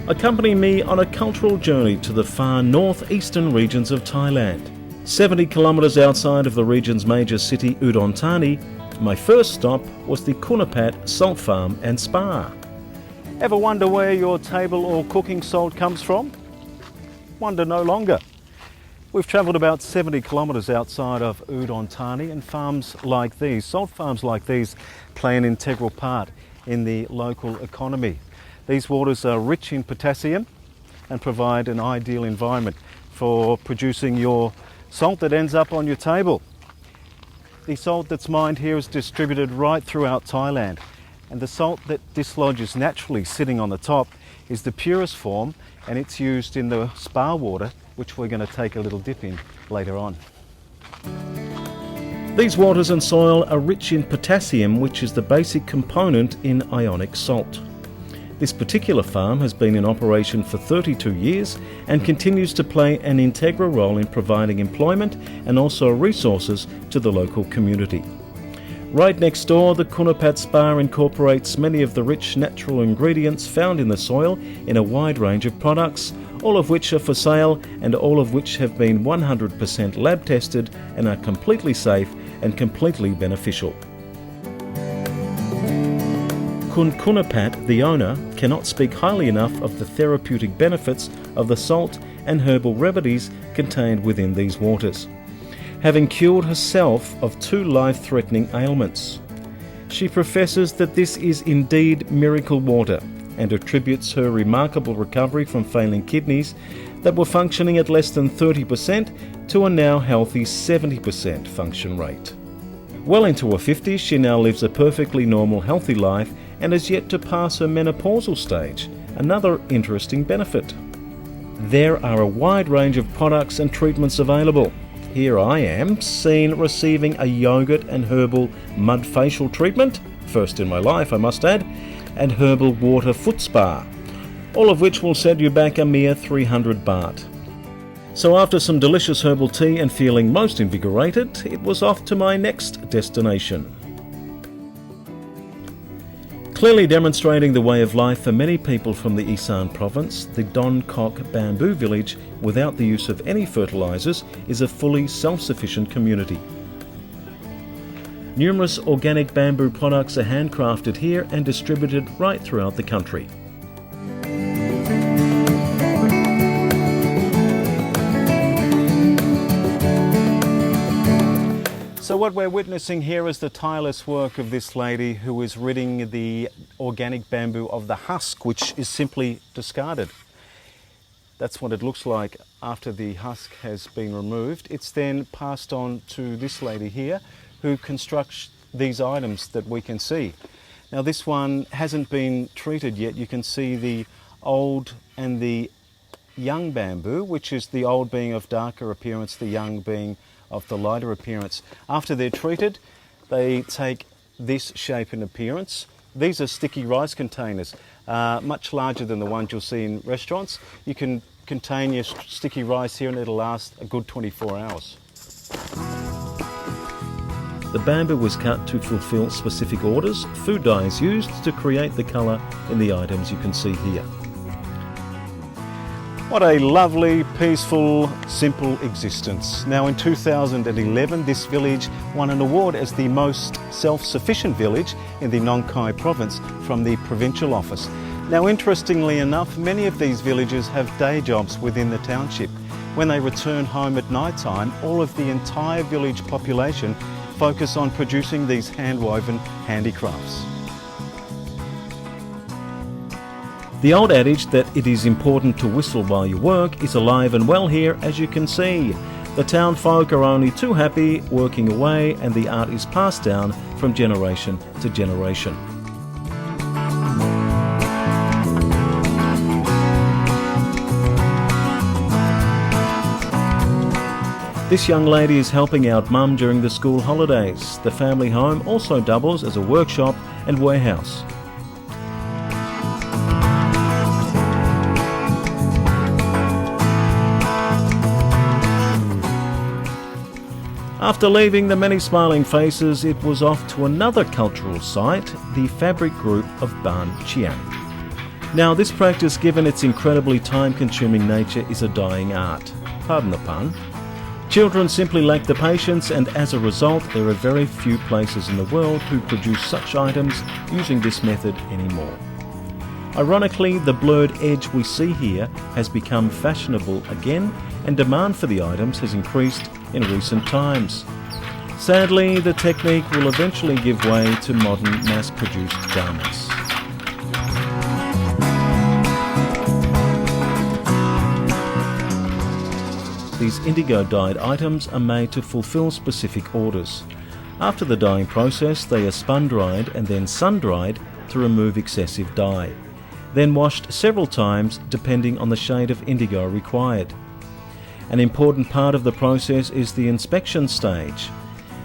Accompany me on a cultural journey to the far northeastern regions of Thailand. 70 kilometres outside of the region's major city, Udon Thani, my first stop was the Kilometres salt farm and spa. Ever wonder where your table or cooking salt comes from? Wonder no longer. We've travelled about 70 kilometres outside of Udon Thani, and farms like these, salt farms like these, play an integral part in the local economy. These waters are rich in potassium and provide an ideal environment for producing your salt that ends up on your table. The salt that's mined here is distributed right throughout Thailand, and the salt that dislodges naturally sitting on the top is the purest form, and it's used in the spa water, which we're going to take a little dip in later on. These waters and soil are rich in potassium, which is the basic component in ionic salt. This particular farm has been in operation for 32 years and continues to play an integral role in providing employment and also resources to the local community. Right next door, the Kilometres Spa incorporates many of the rich natural ingredients found in the soil in a wide range of products, all of which are for sale and all of which have been 100% lab tested and are completely safe and completely beneficial. Kilometres, the owner, cannot speak highly enough of the therapeutic benefits of the salt and herbal remedies contained within these waters, having cured herself of 2 life-threatening ailments. She professes that this is indeed miracle water and attributes her remarkable recovery from failing kidneys that were functioning at less than 30% to a now healthy 70% function rate. Well into her 50s, she now lives a perfectly normal, healthy life and is yet to pass her menopausal stage, another interesting benefit. There are a wide range of products and treatments available. Here I am, seen receiving a yogurt and herbal mud facial treatment, first in my life I must add, and herbal water foot spa, all of which will set you back a mere 300 baht. So after some delicious herbal tea and feeling most invigorated, it was off to my next destination. Clearly demonstrating the way of life for many people from the Isan province, the Don Kok bamboo village, without the use of any fertilisers, is a fully self-sufficient community. Numerous organic bamboo products are handcrafted here and distributed right throughout the country. So what we're witnessing here is the tireless work of this lady who is ridding the organic bamboo of the husk, which is simply discarded. That's what it looks like after the husk has been removed. It's then passed on to this lady here who constructs these items that we can see. Now this one hasn't been treated yet. You can see the old and the young bamboo, which is the old being of darker appearance, the young being of the lighter appearance. After they're treated, they take this shape and appearance. These are sticky rice containers, much larger than the ones you'll see in restaurants. You can contain your sticky rice here and it'll last a good 24 hours. The bamboo was cut to fulfill specific orders. Food dye is used to create the colour in the items you can see here. What a lovely, peaceful, simple existence. Now in 2011, this village won an award as the most self-sufficient village in the Nong Khai province from the provincial office. Now interestingly enough, many of these villages have day jobs within the township. When they return home at night time, all of the entire village population focus on producing these hand-woven handicrafts. The old adage that it is important to whistle while you work is alive and well here, as you can see. The town folk are only too happy working away, and the art is passed down from generation to generation. This young lady is helping out Mum during the school holidays. The family home also doubles as a workshop and warehouse. After leaving the many smiling faces, it was off to another cultural site, the fabric group of Ban Chiang. Now, this practice, given its incredibly time-consuming nature, is a dying art. Pardon the pun. Children simply lack the patience, and as a result, there are very few places in the world who produce such items using this method anymore. Ironically, the blurred edge we see here has become fashionable again, and demand for the items has increased in recent times. Sadly, the technique will eventually give way to modern mass-produced garments. These indigo-dyed items are made to fulfill specific orders. After the dyeing process, they are spun-dried and then sun-dried to remove excessive dye, then washed several times depending on the shade of indigo required. An important part of the process is the inspection stage.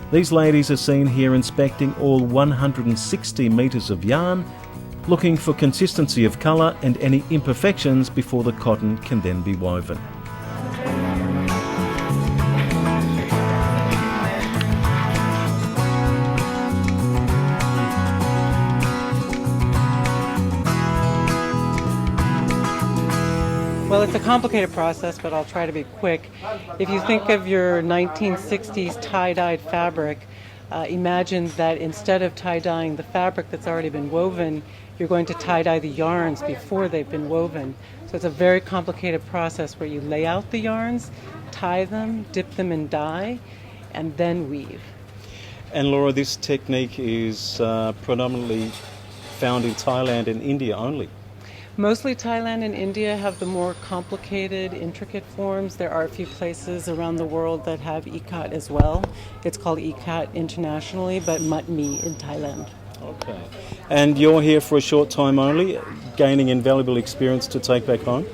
These ladies are seen here inspecting all 160 metres of yarn, looking for consistency of colour and any imperfections before the cotton can then be woven. Well, it's a complicated process, but I'll try to be quick. If you think of your 1960s tie-dyed fabric, imagine that instead of tie-dyeing the fabric that's already been woven, you're going to tie-dye the yarns before they've been woven. So it's a very complicated process where you lay out the yarns, tie them, dip them in dye, and then weave. And Laura, this technique is predominantly found in Thailand and India only. Mostly Thailand and India have the more complicated, intricate forms. There are a few places around the world that have ikat as well. It's called ikat internationally, but matmi in Thailand. Okay. And you're here for a short time only, gaining invaluable experience to take back home?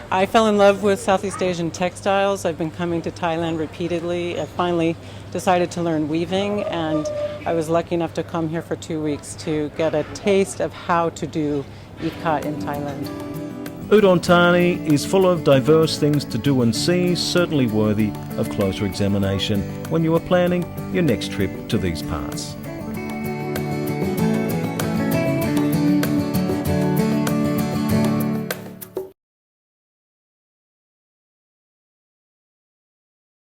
I fell in love with Southeast Asian textiles. I've been coming to Thailand repeatedly. I finally decided to learn weaving, and I was lucky enough to come here for 2 weeks to get a taste of how to do ikat in Thailand. Udon Thani is full of diverse things to do and see, certainly worthy of closer examination when you are planning your next trip to these parts.